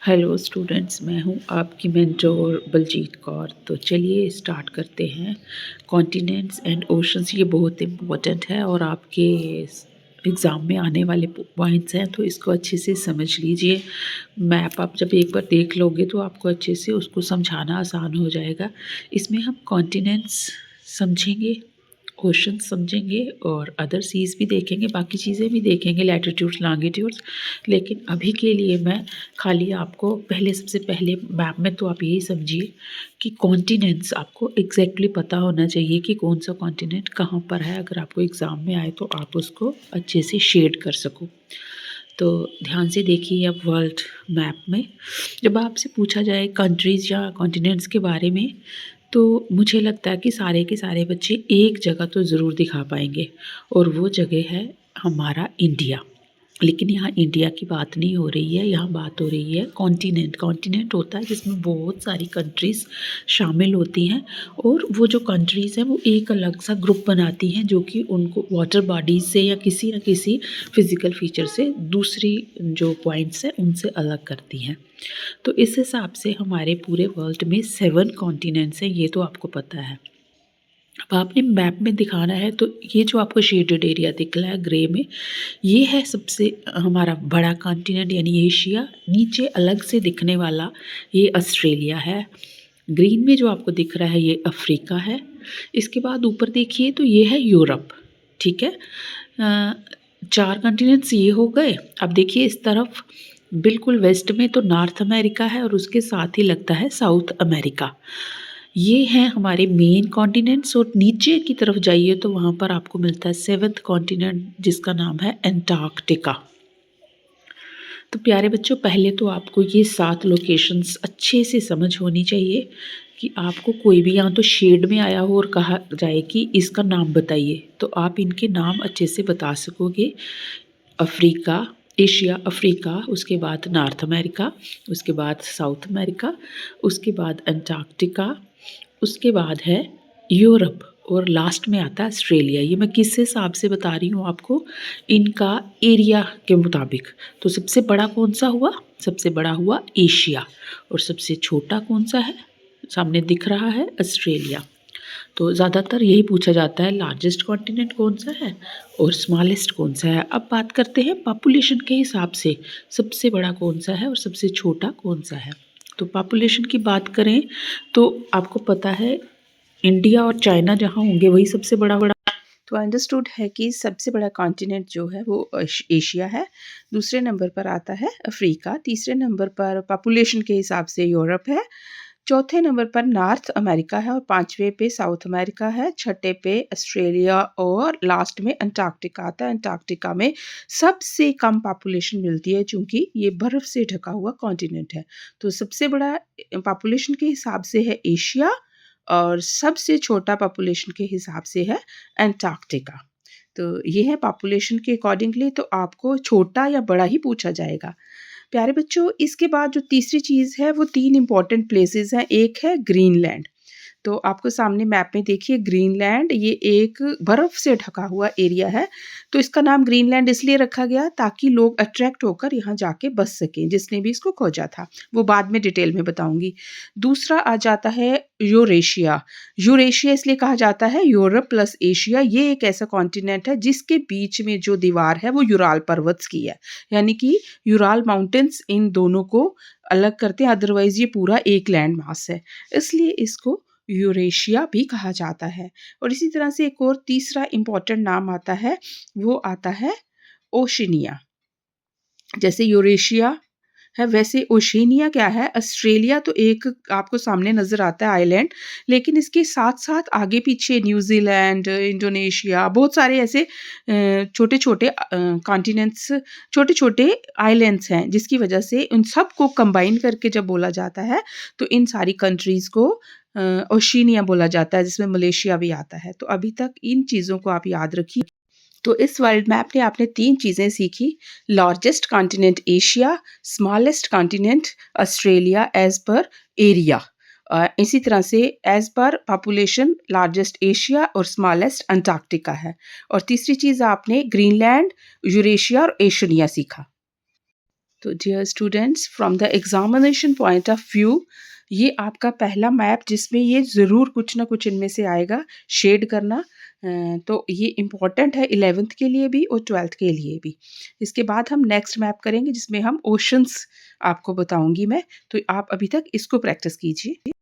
Hello students, मैं हूं आपकी मेंटोर बलजीत कौर। तो चलिए स्टार्ट करते हैं। कॉन्टिनेंट्स एंड ओशंस ये बहुत इम्पोर्टेंट है और आपके एग्ज़ाम में आने वाले पॉइंट्स हैं, तो इसको अच्छे से समझ लीजिए। मैप आप जब एक बार देख लोगे तो आपको अच्छे से उसको समझाना आसान हो जाएगा। इसमें हम कॉन्टिनेंट्स समझेंगे, ओशन समझेंगे और अदर सीज़ भी देखेंगे, बाकी चीज़ें भी देखेंगे, लैटिट्यूड्स लॉन्गिट्यूड्स। लेकिन अभी के लिए मैं खाली आपको सबसे पहले मैप में तो आप यही समझिए कि कॉन्टिनेंट्स आपको एग्जैक्टली पता होना चाहिए कि कौन सा कॉन्टिनेंट कहाँ पर है। अगर आपको एग्ज़ाम में आए तो आप उसको अच्छे से शेड कर सको। तो ध्यान से देखिए, अब वर्ल्ड मैप में जब आपसे पूछा जाए कंट्रीज़ या कॉन्टिनेंट्स के बारे में, तो मुझे लगता है कि सारे के सारे बच्चे एक जगह तो ज़रूर दिखा पाएंगे और वो जगह है हमारा इंडिया। लेकिन यहाँ इंडिया की बात नहीं हो रही है, यहाँ बात हो रही है कॉन्टिनेंट। कॉन्टिनेंट होता है जिसमें बहुत सारी कंट्रीज़ शामिल होती हैं और वो जो कंट्रीज़ हैं वो एक अलग सा ग्रुप बनाती हैं, जो कि उनको वाटर बॉडीज़ से या किसी न किसी फिज़िकल फीचर से दूसरी जो पॉइंट्स हैं उनसे अलग करती हैं। तो इस हिसाब से हमारे पूरे वर्ल्ड में 7 कॉन्टिनेंट्स हैं, ये तो आपको पता है। अब आपने मैप में दिखाना है, तो ये जो आपको शेडेड एरिया दिख रहा है ग्रे में, ये है सबसे हमारा बड़ा कॉन्टिनेंट यानी एशिया। नीचे अलग से दिखने वाला ये ऑस्ट्रेलिया है। ग्रीन में जो आपको दिख रहा है ये अफ्रीका है। इसके बाद ऊपर देखिए तो ये है यूरोप। ठीक है, 4 कॉन्टिनेंट्स ये हो गए। अब देखिए इस तरफ बिल्कुल वेस्ट में तो नॉर्थ अमेरिका है और उसके साथ ही लगता है साउथ अमेरिका। ये हैं हमारे मेन कॉन्टिनेंट्स और नीचे की तरफ जाइए तो वहाँ पर आपको मिलता है 7th कॉन्टिनेंट, जिसका नाम है एंटार्क्टिका। तो प्यारे बच्चों, पहले तो आपको ये 7 लोकेशंस अच्छे से समझ होनी चाहिए कि आपको कोई भी यहाँ तो शेड में आया हो और कहा जाए कि इसका नाम बताइए, तो आप इनके नाम अच्छे से बता सकोगे। अफ्रीका, एशिया, अफ्रीका, उसके बाद नॉर्थ अमेरिका, उसके बाद साउथ अमेरिका, उसके बाद अंटार्कटिका, उसके बाद है यूरोप और लास्ट में आता है ऑस्ट्रेलिया। ये मैं किस हिसाब से बता रही हूँ आपको, इनका एरिया के मुताबिक। तो सबसे बड़ा कौन सा हुआ? सबसे बड़ा हुआ एशिया। और सबसे छोटा कौन सा है? सामने दिख रहा है ऑस्ट्रेलिया। तो ज़्यादातर यही पूछा जाता है लार्जेस्ट कॉन्टिनेंट कौन सा है और स्मॉलेस्ट कौन सा है। अब बात करते हैं पॉपुलेशन के हिसाब से सबसे बड़ा कौन सा है और सबसे छोटा कौन सा है। तो पॉपुलेशन की बात करें तो आपको पता है इंडिया और चाइना जहाँ होंगे वही सबसे बड़ा बड़ा। तो अंडरस्टूड है कि सबसे बड़ा कॉन्टिनेंट जो है वो एशिया है। दूसरे नंबर पर आता है अफ्रीका। तीसरे नंबर पर पॉपुलेशन के हिसाब से यूरोप है। चौथे नंबर पर नॉर्थ अमेरिका है और पांचवे पे साउथ अमेरिका है। छठे पे ऑस्ट्रेलिया और लास्ट में अंटार्कटिका आता है। अंटार्कटिका में सबसे कम पॉपुलेशन मिलती है क्योंकि ये बर्फ से ढका हुआ कॉन्टिनेंट है। तो सबसे बड़ा पॉपुलेशन के हिसाब से है एशिया और सबसे छोटा पॉपुलेशन के हिसाब से है अंटार्कटिका। तो ये है पॉपुलेशन के अकॉर्डिंगली, तो आपको छोटा या बड़ा ही पूछा जाएगा। प्यारे बच्चों, इसके बाद जो तीसरी चीज़ है वो 3 इम्पॉर्टेंट प्लेसेस हैं। एक है ग्रीनलैंड। तो आपको सामने मैप में देखिए ग्रीनलैंड, ये एक बर्फ़ से ढका हुआ एरिया है। तो इसका नाम ग्रीनलैंड इसलिए रखा गया ताकि लोग अट्रैक्ट होकर यहाँ जाके बस सकें, जिसने भी इसको खोजा था। वो बाद में डिटेल में बताऊँगी। दूसरा आ जाता है यूरेशिया। यूरेशिया इसलिए कहा जाता है यूरोप प्लस एशिया। ये एक ऐसा कॉन्टिनेंट है जिसके बीच में जो दीवार है वो यूराल पर्वत की है। यानी कि यूराल माउंटेन्स इन दोनों को अलग करते हैं, अदरवाइज़ ये पूरा एक लैंड मास है। इसलिए इसको यूरेशिया भी कहा जाता है। और इसी तरह से एक और तीसरा इम्पॉर्टेंट नाम आता है, वो आता है ओशिनिया। जैसे यूरेशिया है वैसे ओशिनिया क्या है? ऑस्ट्रेलिया तो एक आपको सामने नज़र आता है आइलैंड, लेकिन इसके साथ-साथ आगे-पीछे न्यूज़ीलैंड, इंडोनेशिया, बहुत सारे ऐसे छोटे-छोटे कॉन्टिनेंट्स, छोटे-छोटे आइलैंड्स हैं, जिसकी वजह से उन सबको कंबाइन करके जब बोला जाता है, तो इन सारी कंट्रीज़ को ओशिनिया बोला जाता है, जिसमें मलेशिया भी आता है। तो अभी तक इन चीज़ों को आप याद रखिए। तो इस वर्ल्ड मैप में आपने 3 चीज़ें सीखी। Largest continent Asia, smallest continent Australia as per area. इसी तरह से as per population largest Asia और स्मॉलेस्ट अंटार्कटिका है। और तीसरी चीज़ आपने ग्रीनलैंड, यूरेशिया और ओशिनिया सीखा। तो dear students, from the examination point of view, ये आपका पहला मैप जिसमें ये ज़रूर कुछ ना कुछ इनमें से आएगा शेड करना। तो ये इम्पॉर्टेंट है 11th के लिए भी और 12th के लिए भी। इसके बाद हम नेक्स्ट मैप करेंगे जिसमें हम ओशंस आपको बताऊंगी मैं, तो आप अभी तक इसको प्रैक्टिस कीजिए।